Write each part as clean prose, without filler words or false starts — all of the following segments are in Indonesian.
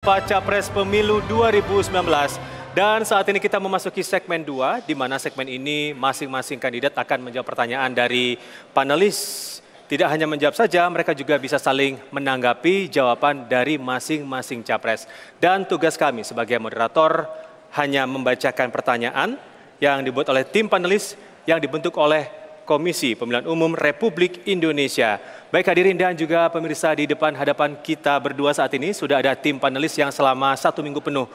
Capres Pemilu 2019. Dan saat ini kita memasuki segmen 2, di mana segmen ini masing-masing kandidat akan menjawab pertanyaan dari panelis. Tidak hanya menjawab saja, mereka juga bisa saling menanggapi jawaban dari masing-masing capres. Dan tugas kami sebagai moderator hanya membacakan pertanyaan yang dibuat oleh tim panelis yang dibentuk oleh Komisi Pemilihan Umum Republik Indonesia. Baik hadirin dan juga pemirsa, di depan hadapan kita berdua saat ini sudah ada tim panelis yang selama 1 minggu penuh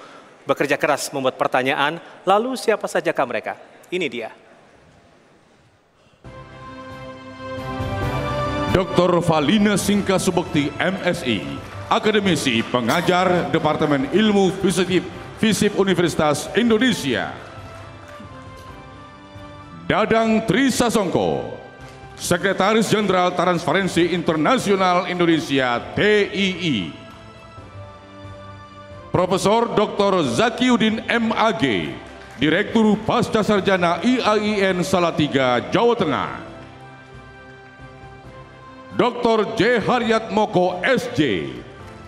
bekerja keras membuat pertanyaan. Lalu siapa sajakah mereka? Ini dia. Dr. Valina Singka Subekti, MSI, akademisi, pengajar Departemen Ilmu FISIP Universitas Indonesia. Dadang Trisasongko, Sekretaris Jenderal Transparansi Internasional Indonesia TII. Profesor Dr. Zakiuddin MAG, Direktur Pasca Sarjana IAIN Salatiga, Jawa Tengah. Dr. J. Haryat Moko SJ,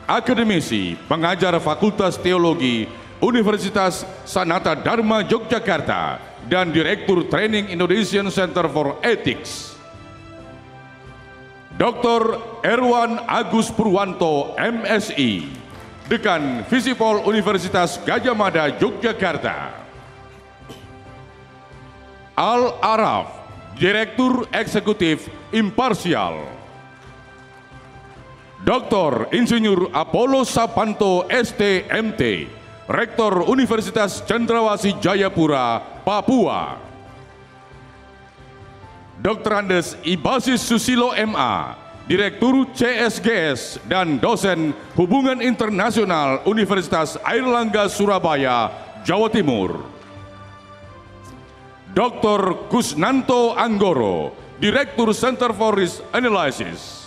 akademisi, pengajar Fakultas Teologi Universitas Sanata Dharma Yogyakarta dan Direktur Training Indonesian Center for Ethics. Dr. Erwan Agus Purwanto, MSI, Dekan Visipol Universitas Gadjah Mada, Yogyakarta. Al Araf, Direktur Eksekutif Imparsial. Dr. Insinyur Apollo Sapanto STMT, Rektor Universitas Cendrawasih Jayapura, Papua. Dr. Andes Ibasis Susilo MA, Direktur CSGS dan dosen Hubungan Internasional Universitas Airlangga Surabaya, Jawa Timur. Dr. Kusnanto Anggoro, Direktur Center for Risk Analysis.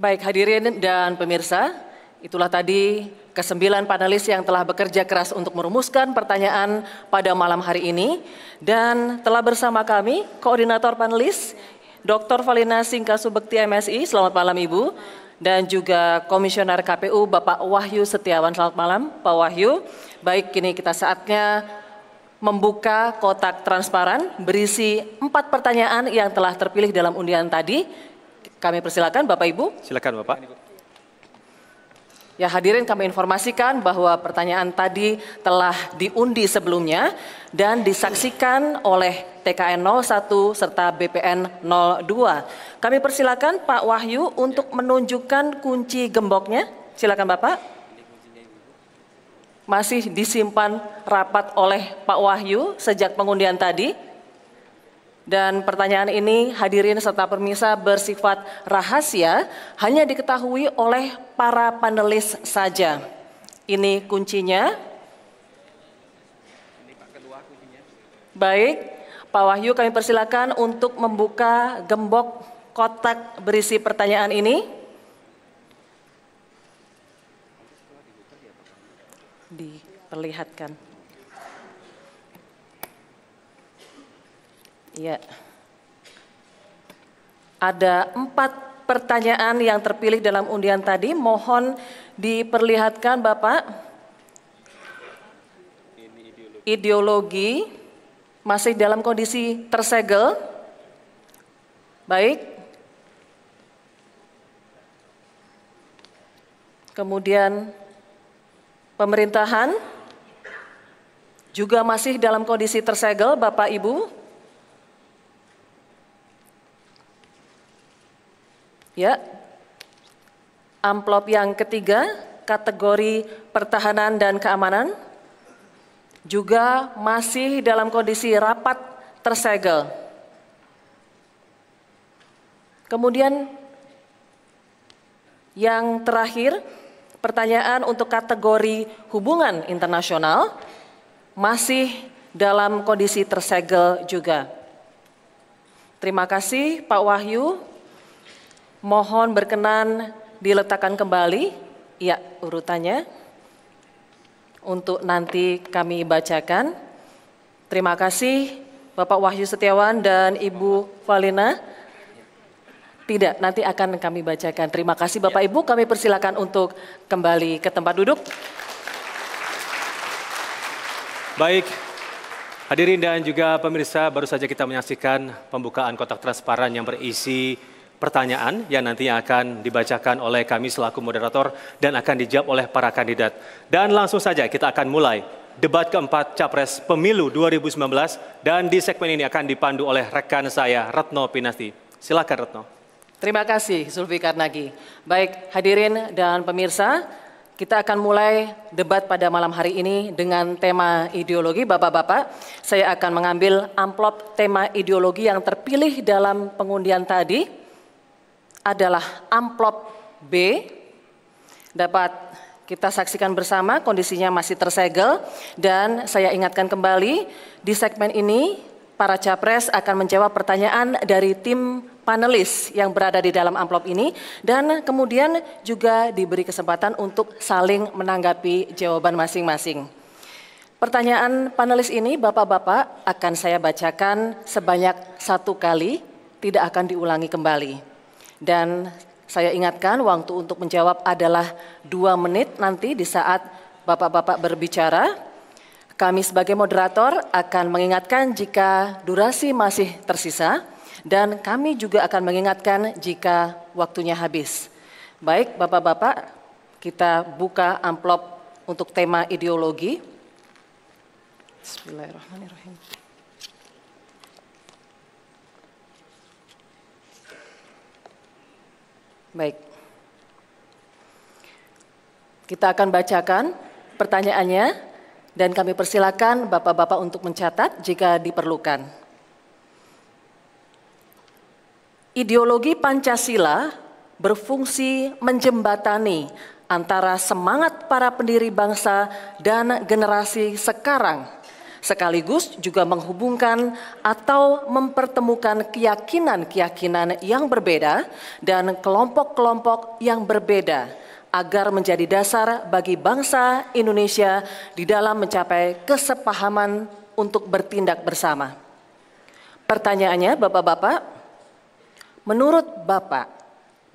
Baik hadirin dan pemirsa, itulah tadi ke-9 panelis yang telah bekerja keras untuk merumuskan pertanyaan pada malam hari ini. Dan telah bersama kami koordinator panelis Dr. Valina Singka Subekti, MSI, selamat malam Ibu. Dan juga Komisioner KPU Bapak Wahyu Setiawan, selamat malam Pak Wahyu. Baik, kini kita saatnya membuka kotak transparan berisi 4 pertanyaan yang telah terpilih dalam undian tadi. Kami persilakan Bapak Ibu. Silakan Bapak. Ya hadirin, kami informasikan bahwa pertanyaan tadi telah diundi sebelumnya dan disaksikan oleh TKN 01 serta BPN 02. Kami persilakan Pak Wahyu untuk menunjukkan kunci gemboknya. Silakan Bapak. Masih disimpan rapat oleh Pak Wahyu sejak pengundian tadi. Dan pertanyaan ini hadirin serta pemirsa bersifat rahasia, hanya diketahui oleh para panelis saja. Ini kuncinya. Baik, Pak Wahyu, kami persilakan untuk membuka gembok kotak berisi pertanyaan ini. Diperlihatkan. Ya, ada 4 pertanyaan yang terpilih dalam undian tadi. Mohon diperlihatkan Bapak. Ideologi masih dalam kondisi tersegel. Baik. Kemudian pemerintahan juga masih dalam kondisi tersegel, Bapak Ibu. Ya, amplop yang ketiga, kategori pertahanan dan keamanan, juga masih dalam kondisi rapat tersegel. Kemudian yang terakhir, pertanyaan untuk kategori hubungan internasional, masih dalam kondisi tersegel juga. Terima kasih Pak Wahyu. Mohon berkenan diletakkan kembali, ya urutannya, untuk nanti kami bacakan. Terima kasih Bapak Wahyu Setiawan dan Ibu Valina? Tidak, nanti akan kami bacakan. Terima kasih Bapak Ibu, kami persilakan untuk kembali ke tempat duduk. Baik, hadirin dan juga pemirsa, baru saja kita menyaksikan pembukaan kotak transparan yang berisi pertanyaan yang nantinya akan dibacakan oleh kami selaku moderator dan akan dijawab oleh para kandidat. Dan langsung saja kita akan mulai debat keempat Capres Pemilu 2019 dan di segmen ini akan dipandu oleh rekan saya Retno Pinasti. Silakan Retno. Terima kasih Zulfikar Nagy. Baik, hadirin dan pemirsa, kita akan mulai debat pada malam hari ini dengan tema ideologi. Bapak-bapak, saya akan mengambil amplop tema ideologi yang terpilih dalam pengundian tadi adalah amplop B. Dapat kita saksikan bersama, kondisinya masih tersegel. Dan saya ingatkan kembali, di segmen ini para capres akan menjawab pertanyaan dari tim panelis yang berada di dalam amplop ini dan kemudian juga diberi kesempatan untuk saling menanggapi jawaban masing-masing. Pertanyaan panelis ini Bapak-bapak akan saya bacakan sebanyak 1 kali, tidak akan diulangi kembali. Dan saya ingatkan waktu untuk menjawab adalah 2 menit nanti di saat Bapak-bapak berbicara. Kami sebagai moderator akan mengingatkan jika durasi masih tersisa dan kami juga akan mengingatkan jika waktunya habis. Baik Bapak-bapak, kita buka amplop untuk tema ideologi. Bismillahirrahmanirrahim. Baik. Kita akan bacakan pertanyaannya dan kami persilakan Bapak-bapak untuk mencatat jika diperlukan. Ideologi Pancasila berfungsi menjembatani antara semangat para pendiri bangsa dan generasi sekarang, sekaligus juga menghubungkan atau mempertemukan keyakinan-keyakinan yang berbeda dan kelompok-kelompok yang berbeda agar menjadi dasar bagi bangsa Indonesia di dalam mencapai kesepahaman untuk bertindak bersama. Pertanyaannya, Bapak-bapak, menurut Bapak,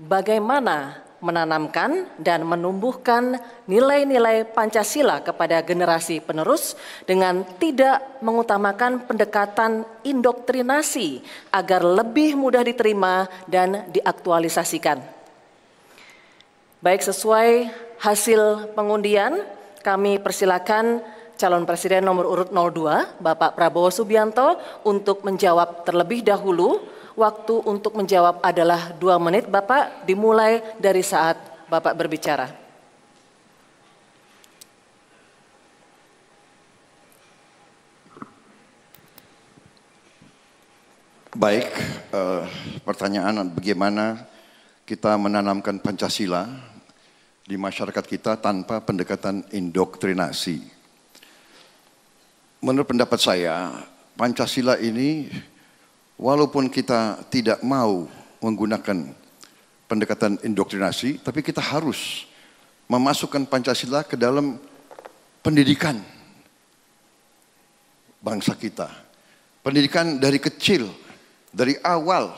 bagaimana menanamkan dan menumbuhkan nilai-nilai Pancasila kepada generasi penerus dengan tidak mengutamakan pendekatan indoktrinasi agar lebih mudah diterima dan diaktualisasikan? Baik, sesuai hasil pengundian, kami persilakan calon presiden nomor urut 02, Bapak Prabowo Subianto, untuk menjawab terlebih dahulu. Waktu untuk menjawab adalah 2 menit, Bapak, dimulai dari saat Bapak berbicara. Baik, pertanyaan bagaimana kita menanamkan Pancasila di masyarakat kita tanpa pendekatan indoktrinasi. Menurut pendapat saya, Pancasila ini walaupun kita tidak mau menggunakan pendekatan indoktrinasi, tapi kita harus memasukkan Pancasila ke dalam pendidikan bangsa kita. Pendidikan dari kecil, dari awal,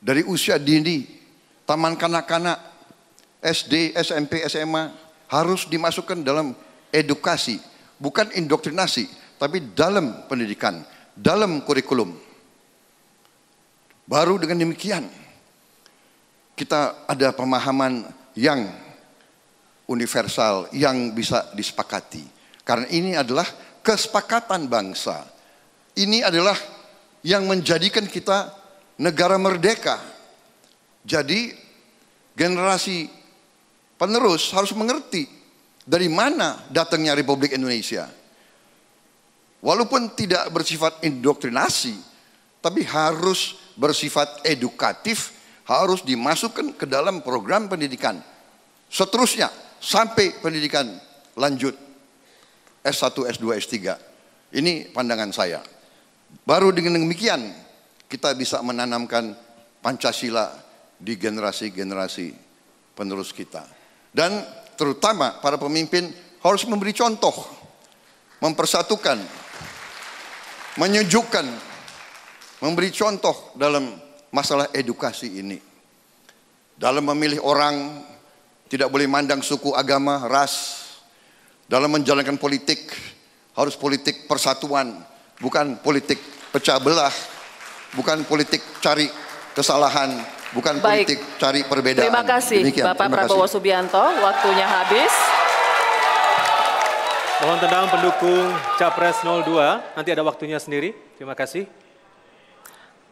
dari usia dini, taman kanak-kanak, SD, SMP, SMA, harus dimasukkan dalam edukasi, bukan indoktrinasi, tapi dalam pendidikan, dalam kurikulum. Baru dengan demikian kita ada pemahaman yang universal, yang bisa disepakati. Karena ini adalah kesepakatan bangsa. Ini adalah yang menjadikan kita negara merdeka. Jadi generasi penerus harus mengerti dari mana datangnya Republik Indonesia. Walaupun tidak bersifat indoktrinasi, tapi harus bersifat edukatif, harus dimasukkan ke dalam program pendidikan. Seterusnya sampai pendidikan lanjut S1, S2, S3. Ini pandangan saya. Baru dengan demikian kita bisa menanamkan Pancasila di generasi-generasi penerus kita. Dan terutama para pemimpin harus memberi contoh, mempersatukan, menyejukkan, memberi contoh dalam masalah edukasi ini. Dalam memilih orang, tidak boleh mandang suku, agama, ras. Dalam menjalankan politik, harus politik persatuan, bukan politik pecah belah, bukan politik cari kesalahan, bukan politik cari perbedaan. Terima kasih. Demikian. Bapak Prabowo Subianto, waktunya habis. Mohon tenang pendukung Capres 02, nanti ada waktunya sendiri. Terima kasih.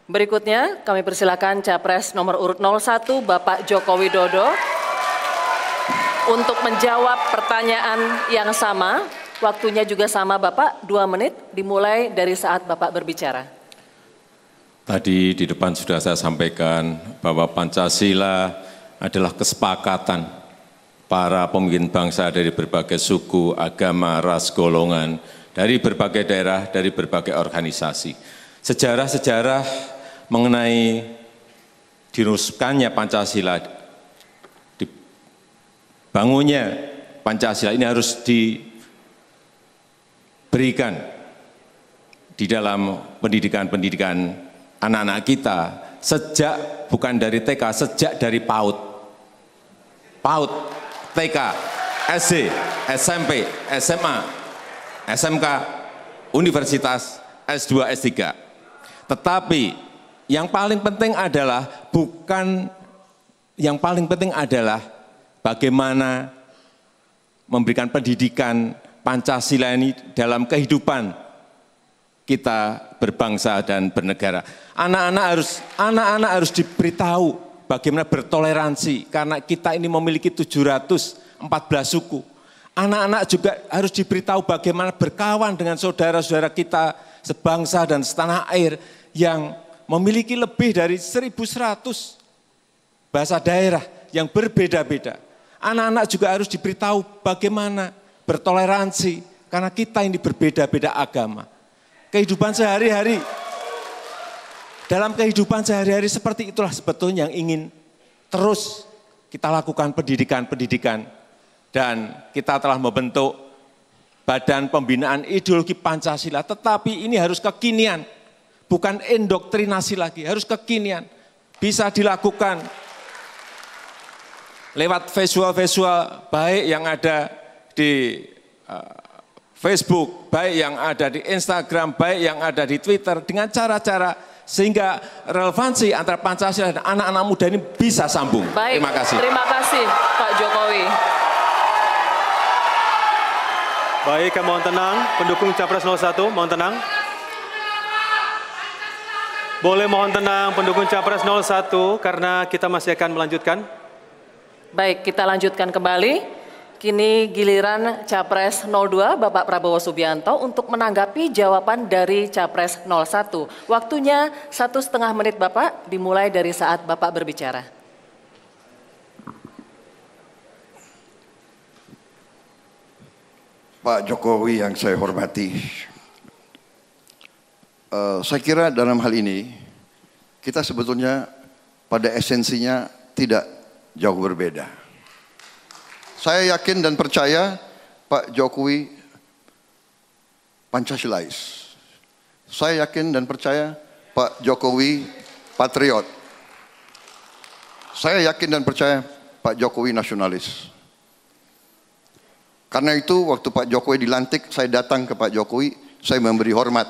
Berikutnya kami persilakan Capres nomor urut 01 Bapak Joko Widodo untuk menjawab pertanyaan yang sama. Waktunya juga sama Bapak, 2 menit dimulai dari saat Bapak berbicara. Tadi di depan sudah saya sampaikan bahwa Pancasila adalah kesepakatan para pemimpin bangsa dari berbagai suku, agama, ras, golongan, dari berbagai daerah, dari berbagai organisasi. Sejarah-sejarah mengenai diruskannya Pancasila, dibangunnya Pancasila ini harus diberikan di dalam pendidikan-pendidikan anak-anak kita sejak bukan dari TK, sejak dari PAUD. PAUD, TK, SD, SMP, SMA, SMK, universitas, S2, S3. Tetapi yang paling penting adalah bagaimana memberikan pendidikan Pancasila ini dalam kehidupan kita berbangsa dan bernegara. Anak-anak harus diberitahu bagaimana bertoleransi karena kita ini memiliki 714 suku. Anak-anak juga harus diberitahu bagaimana berkawan dengan saudara-saudara kita sebangsa dan setanah air yang memiliki lebih dari 1.100 bahasa daerah yang berbeda-beda. Anak-anak juga harus diberitahu bagaimana bertoleransi karena kita ini berbeda-beda agama. Kehidupan sehari-hari, dalam kehidupan sehari-hari seperti itulah sebetulnya yang ingin terus kita lakukan pendidikan-pendidikan. Dan kita telah membentuk Badan Pembinaan Ideologi Pancasila, tetapi ini harus kekinian, bukan indoktrinasi lagi, harus kekinian. Bisa dilakukan lewat visual-visual baik yang ada di Facebook, baik yang ada di Instagram, baik yang ada di Twitter, dengan cara-cara sehingga relevansi antara Pancasila dan anak-anak muda ini bisa sambung. Baik, terima kasih. Terima kasih Pak Jokowi. Baik, mohon tenang, pendukung Capres 01, mohon tenang. Boleh mohon tenang, pendukung Capres 01, karena kita masih akan melanjutkan. Baik, kita lanjutkan kembali. Kini giliran Capres 02, Bapak Prabowo Subianto untuk menanggapi jawaban dari Capres 01. Waktunya 1,5 menit Bapak, dimulai dari saat Bapak berbicara. Pak Jokowi yang saya hormati, saya kira dalam hal ini kita sebetulnya pada esensinya tidak jauh berbeda. Saya yakin dan percaya Pak Jokowi Pancasilais. Saya yakin dan percaya Pak Jokowi patriot. Saya yakin dan percaya Pak Jokowi nasionalis. Karena itu waktu Pak Jokowi dilantik, saya datang ke Pak Jokowi, saya memberi hormat.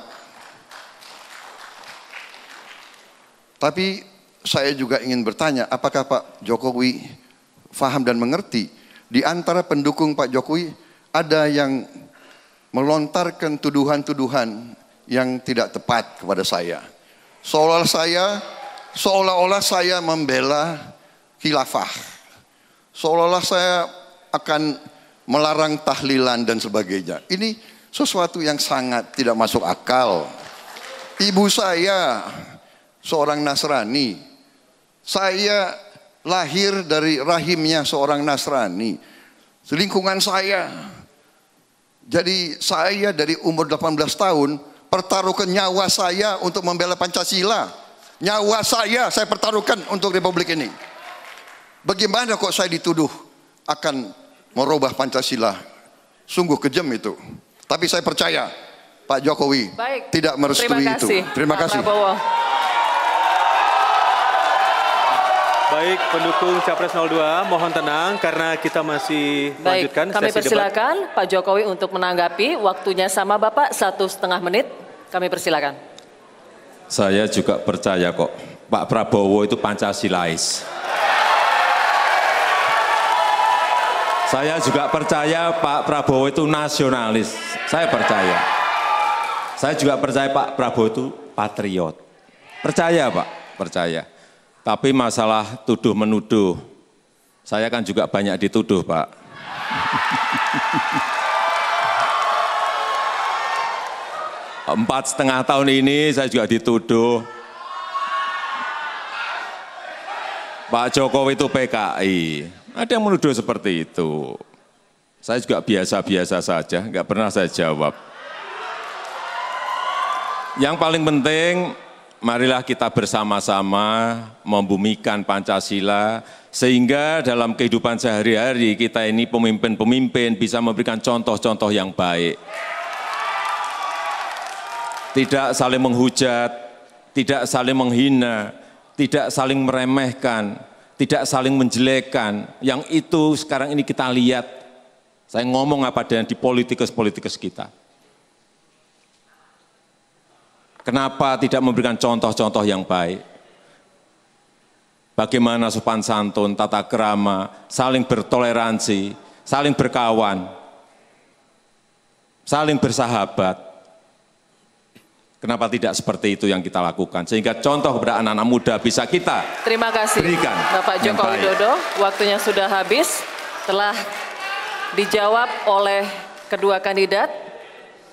Tapi saya juga ingin bertanya, apakah Pak Jokowi faham dan mengerti di antara pendukung Pak Jokowi ada yang melontarkan tuduhan-tuduhan yang tidak tepat kepada saya. Seolah-olah saya membela khilafah. Seolah-olah saya akan melarang tahlilan dan sebagainya. Ini sesuatu yang sangat tidak masuk akal. Ibu saya seorang Nasrani. Saya lahir dari rahimnya seorang Nasrani. Lingkungan saya. Jadi saya dari umur 18 tahun pertaruhkan nyawa saya untuk membela Pancasila. Nyawa saya pertaruhkan untuk Republik ini. Bagaimana kok saya dituduh akan merubah Pancasila? Sungguh kejam itu. Tapi saya percaya Pak Jokowi Baik. tidak merestui itu. Terima Pak kasih. Prabowo. Baik, pendukung Capres 02, mohon tenang karena kita masih Baik, melanjutkan kami sesi debat. persilakan Pak Jokowi untuk menanggapi. Waktunya sama Bapak, 1,5 menit. Kami persilakan. Saya juga percaya kok, Pak Prabowo itu Pancasilais. Saya juga percaya Pak Prabowo itu nasionalis. Saya percaya. Saya juga percaya Pak Prabowo itu patriot. Percaya Pak, percaya. Tapi masalah tuduh-menuduh, saya kan juga banyak dituduh Pak. Empat setengah tahun ini saya juga dituduh Pak Jokowi itu PKI. Ada yang menuduh seperti itu. Saya juga biasa-biasa saja, nggak pernah saya jawab. Yang paling penting, marilah kita bersama-sama membumikan Pancasila, sehingga dalam kehidupan sehari-hari kita ini pemimpin-pemimpin bisa memberikan contoh-contoh yang baik. Tidak saling menghujat, tidak saling menghina, tidak saling meremehkan, tidak saling menjelekkan. Yang itu sekarang ini kita lihat, saya ngomong apa dengan di politikus-politikus kita. Kenapa tidak memberikan contoh-contoh yang baik? Bagaimana sopan santun, tata krama, saling bertoleransi, saling berkawan, saling bersahabat. Kenapa tidak seperti itu yang kita lakukan? Sehingga contoh kepada anak-anak muda bisa kita Terima kasih berikan Bapak yang Joko baik. Widodo. Waktunya sudah habis. Telah dijawab oleh kedua kandidat.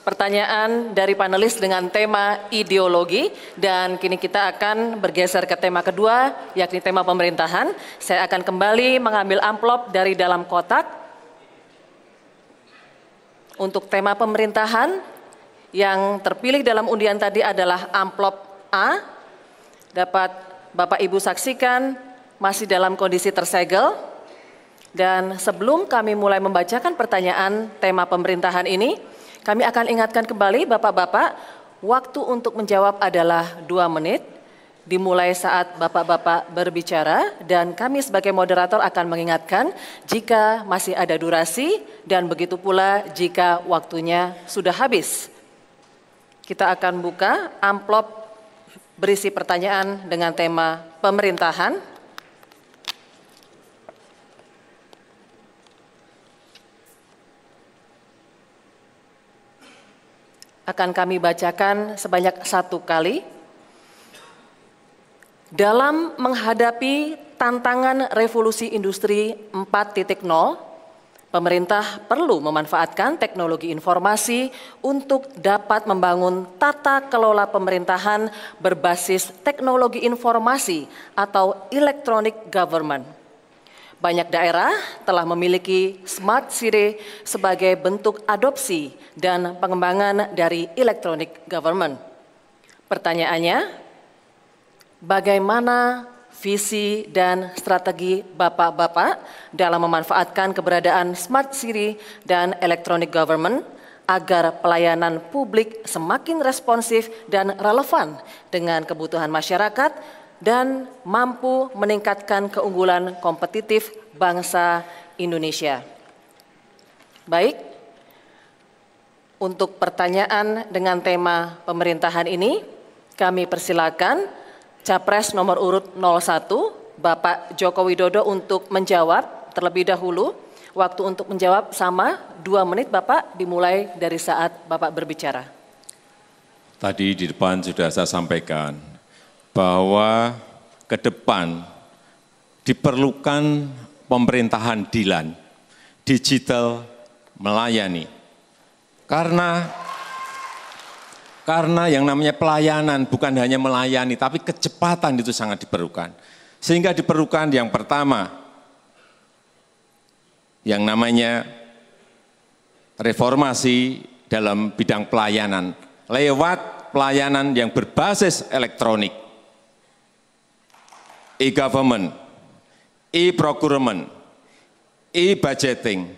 Pertanyaan dari panelis dengan tema ideologi. Dan kini kita akan bergeser ke tema kedua, yakni tema pemerintahan. Saya akan kembali mengambil amplop dari dalam kotak. Untuk tema pemerintahan, yang terpilih dalam undian tadi adalah amplop A. Dapat Bapak Ibu saksikan masih dalam kondisi tersegel. Dan sebelum kami mulai membacakan pertanyaan tema pemerintahan ini, kami akan ingatkan kembali Bapak-Bapak, waktu untuk menjawab adalah 2 menit, dimulai saat Bapak-Bapak berbicara, dan kami sebagai moderator akan mengingatkan jika masih ada durasi, dan begitu pula jika waktunya sudah habis. Kita akan buka amplop berisi pertanyaan dengan tema pemerintahan. Akan kami bacakan sebanyak 1 kali. Dalam menghadapi tantangan revolusi industri 4.0, pemerintah perlu memanfaatkan teknologi informasi untuk dapat membangun tata kelola pemerintahan berbasis teknologi informasi atau electronic government. Banyak daerah telah memiliki Smart City sebagai bentuk adopsi dan pengembangan dari electronic government. Pertanyaannya, bagaimana visi dan strategi Bapak-Bapak dalam memanfaatkan keberadaan Smart City dan Electronic Government agar pelayanan publik semakin responsif dan relevan dengan kebutuhan masyarakat dan mampu meningkatkan keunggulan kompetitif bangsa Indonesia. Baik, untuk pertanyaan dengan tema pemerintahan ini, kami persilakan Capres nomor urut 01, Bapak Joko Widodo untuk menjawab terlebih dahulu. Waktu untuk menjawab sama 2 menit Bapak, dimulai dari saat Bapak berbicara. Tadi di depan sudah saya sampaikan bahwa ke depan diperlukan pemerintahan digital melayani. Karena yang namanya pelayanan bukan hanya melayani, tapi kecepatan itu sangat diperlukan. Sehingga diperlukan yang pertama, yang namanya reformasi dalam bidang pelayanan, lewat pelayanan yang berbasis elektronik, e-government, e-procurement, e-budgeting,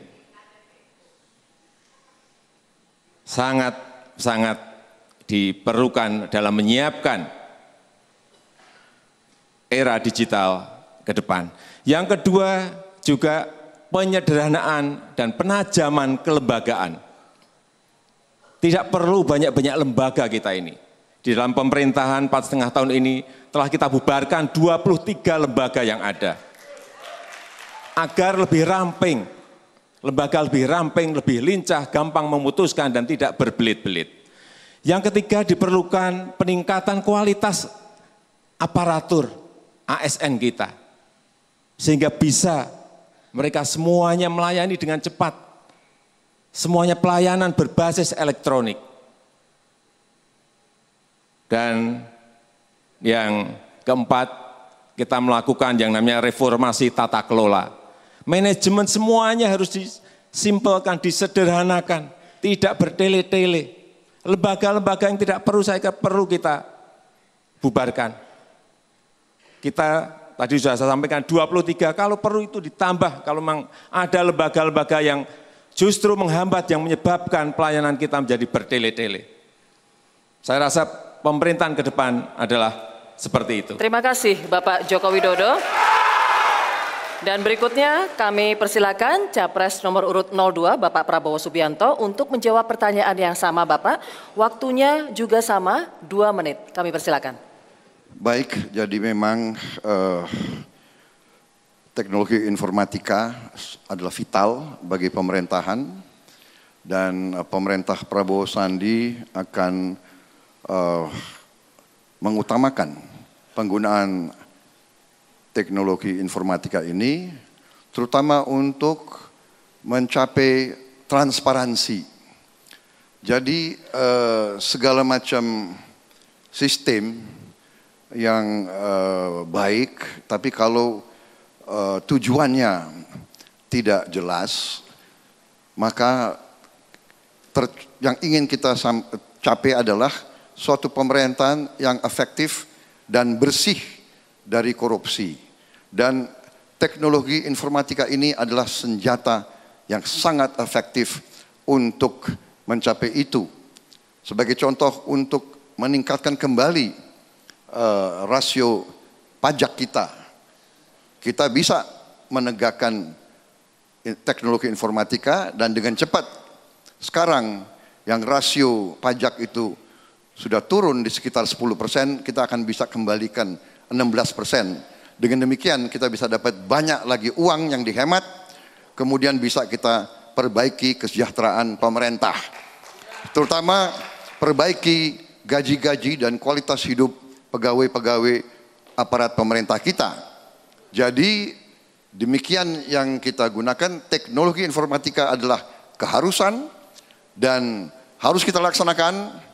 sangat diperlukan dalam menyiapkan era digital ke depan. Yang kedua juga penyederhanaan dan penajaman kelembagaan. Tidak perlu banyak-banyak lembaga kita ini. Di dalam pemerintahan 4,5 tahun ini telah kita bubarkan 23 lembaga yang ada. Agar lebih ramping, lembaga lebih ramping, lebih lincah, gampang memutuskan dan tidak berbelit-belit. Yang ketiga diperlukan peningkatan kualitas aparatur ASN kita. Sehingga bisa mereka semuanya melayani dengan cepat. Semuanya pelayanan berbasis elektronik. Dan yang keempat, kita melakukan yang namanya reformasi tata kelola. Manajemen semuanya harus disimpelkan, disederhanakan, tidak bertele-tele. Lembaga-lembaga yang tidak perlu perlu kita bubarkan. Kita tadi sudah saya sampaikan 23, kalau perlu itu ditambah, kalau memang ada lembaga-lembaga yang justru menghambat, yang menyebabkan pelayanan kita menjadi bertele-tele. Saya rasa pemerintahan ke depan adalah seperti itu. Terima kasih Bapak Joko Widodo. Dan berikutnya kami persilakan Capres nomor urut 02 Bapak Prabowo Subianto untuk menjawab pertanyaan yang sama Bapak. Waktunya juga sama, 2 menit. Kami persilakan. Baik, jadi memang teknologi informatika adalah vital bagi pemerintahan dan pemerintah Prabowo Sandi akan mengutamakan penggunaan teknologi informatika ini terutama untuk mencapai transparansi. Jadi segala macam sistem yang baik, tapi kalau tujuannya tidak jelas, maka yang ingin kita capai adalah suatu pemerintahan yang efektif dan bersih dari korupsi. Dan teknologi informatika ini adalah senjata yang sangat efektif untuk mencapai itu. Sebagai contoh, untuk meningkatkan kembali rasio pajak kita bisa menegakkan teknologi informatika dan dengan cepat. Sekarang yang rasio pajak itu sudah turun di sekitar 10%, kita akan bisa kembalikan 16%. Dengan demikian kita bisa dapat banyak lagi uang yang dihemat, kemudian bisa kita perbaiki kesejahteraan pemerintah. Terutama perbaiki gaji-gaji dan kualitas hidup pegawai-pegawai aparat pemerintah kita. Jadi demikian yang kita gunakan, teknologi informatika adalah keharusan dan harus kita laksanakan.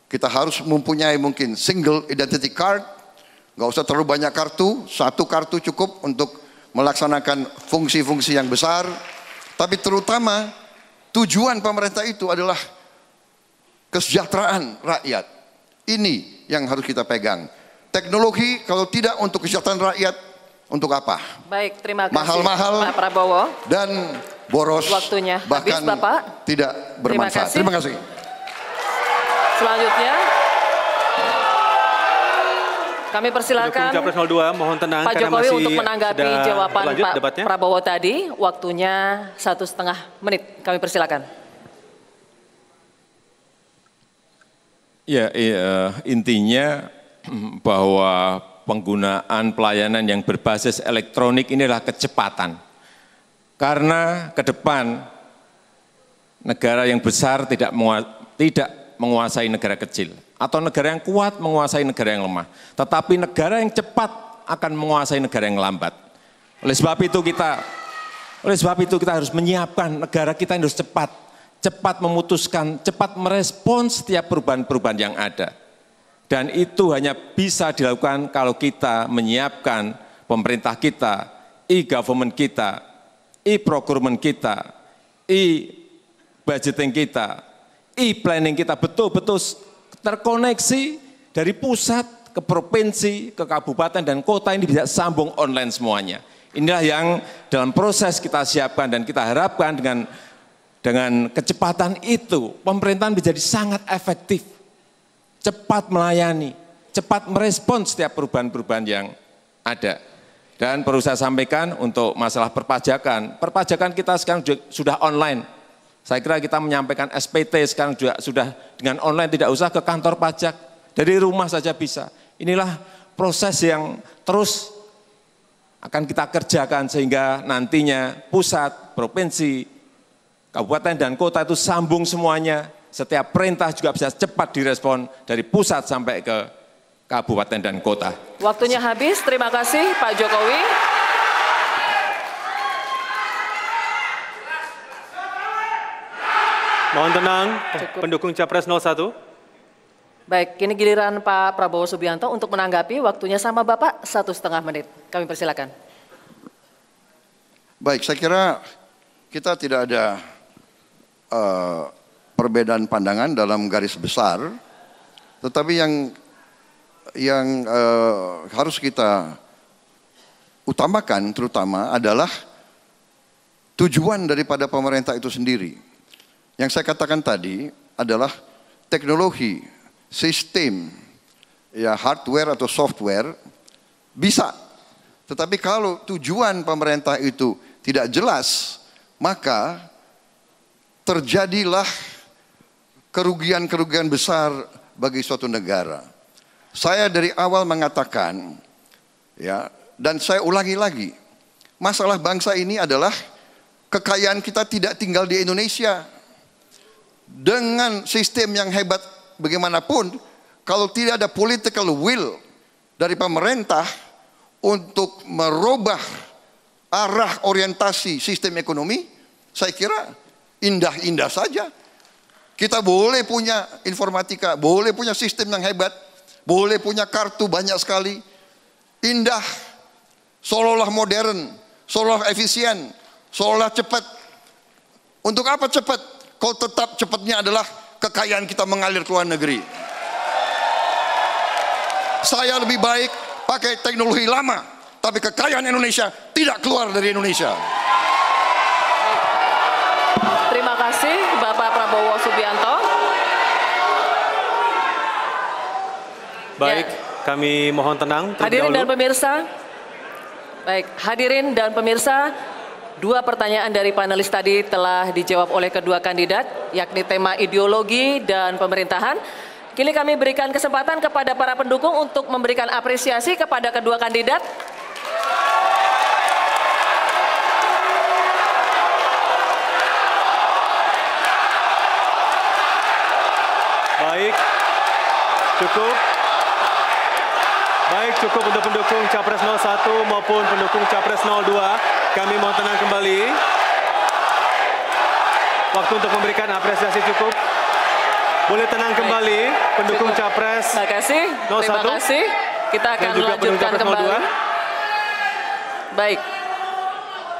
Kita harus mempunyai mungkin single identity card, nggak usah terlalu banyak kartu, 1 kartu cukup untuk melaksanakan fungsi-fungsi yang besar. Tapi terutama tujuan pemerintah itu adalah kesejahteraan rakyat. Ini yang harus kita pegang. Teknologi kalau tidak untuk kesejahteraan rakyat, untuk apa? Baik, terima kasih mahal-mahal Pak Prabowo. Dan boros. Waktunya bahkan habis Bapak. Tidak bermanfaat. Terima kasih. Selanjutnya kami persilakan Capres 02 mohon tenang Pak karena Jokowi masih untuk menanggapi jawaban Pak debatnya. Prabowo tadi. Waktunya 1,5 menit. Kami persilakan. Ya, intinya bahwa penggunaan pelayanan yang berbasis elektronik ini adalah kecepatan. Karena ke depan negara yang besar tidak menguasai negara kecil, atau negara yang kuat menguasai negara yang lemah. Tetapi negara yang cepat akan menguasai negara yang lambat. Oleh sebab itu kita harus menyiapkan negara kita yang harus cepat memutuskan, cepat merespons setiap perubahan-perubahan yang ada. Dan itu hanya bisa dilakukan kalau kita menyiapkan pemerintah kita, e-government kita, e-procurement kita, e-budgeting kita, e-planning kita betul-betul terkoneksi dari pusat ke provinsi, ke kabupaten dan kota, ini bisa sambung online semuanya. Inilah yang dalam proses kita siapkan dan kita harapkan dengan kecepatan itu pemerintahan menjadi sangat efektif. cepat melayani, cepat merespon setiap perubahan-perubahan yang ada. Dan perlu saya sampaikan untuk masalah perpajakan kita sekarang sudah online. Saya kira kita menyampaikan SPT sekarang juga sudah dengan online, tidak usah ke kantor pajak, dari rumah saja bisa. Inilah proses yang terus akan kita kerjakan sehingga nantinya pusat, provinsi, kabupaten dan kota itu sambung semuanya. Setiap perintah juga bisa cepat direspon dari pusat sampai ke kabupaten dan kota. Waktunya habis, terima kasih Pak Jokowi. Mohon tenang, pendukung Capres 01. Baik, kini giliran Pak Prabowo Subianto untuk menanggapi. Waktunya sama Bapak, 1,5 menit. Kami persilakan. Baik, saya kira kita tidak ada perbedaan pandangan dalam garis besar, tetapi yang harus kita utamakan terutama adalah tujuan daripada pemerintah itu sendiri. Yang saya katakan tadi adalah teknologi, sistem, ya hardware atau software bisa. Tetapi kalau tujuan pemerintah itu tidak jelas, maka terjadilah kerugian-kerugian besar bagi suatu negara. Saya dari awal mengatakan, ya, dan saya ulangi lagi, masalah bangsa ini adalah kekayaan kita tidak tinggal di Indonesia. Dengan sistem yang hebat bagaimanapun, kalau tidak ada political will dari pemerintah untuk merubah arah orientasi sistem ekonomi, saya kira indah-indah saja. Kita boleh punya informatika, boleh punya sistem yang hebat, boleh punya kartu banyak sekali, indah, seolah-olah modern, seolah-olah efisien, seolah-olah cepat. Untuk apa cepat? Kalau tetap cepatnya adalah kekayaan kita mengalir ke luar negeri. Saya lebih baik pakai teknologi lama, tapi kekayaan Indonesia tidak keluar dari Indonesia. Terima kasih Bapak Prabowo Subianto. Baik, kami mohon tenang. Hadirin dan pemirsa, baik, hadirin dan pemirsa, 2 pertanyaan dari panelis tadi telah dijawab oleh kedua kandidat, yakni tema ideologi dan pemerintahan. Kini kami berikan kesempatan kepada para pendukung untuk memberikan apresiasi kepada kedua kandidat. Baik, cukup. Baik, cukup untuk pendukung Capres 01 maupun pendukung Capres 02. Kami mohon tenang kembali. Waktu untuk memberikan apresiasi cukup. Boleh tenang kembali, pendukung Cukup. Capres 01. Terima kasih. Terima kasih. Kita akan dan juga pendukung lanjutkan Capres kembali. 02. Baik,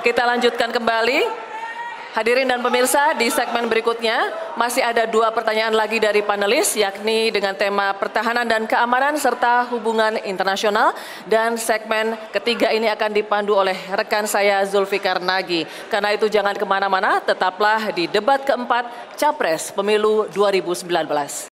kita lanjutkan kembali. Hadirin dan pemirsa, di segmen berikutnya masih ada 2 pertanyaan lagi dari panelis, yakni dengan tema pertahanan dan keamanan serta hubungan internasional. Dan segmen ketiga ini akan dipandu oleh rekan saya Zulfikar Nagy. Karena itu jangan kemana-mana, tetaplah di debat keempat Capres Pemilu 2019.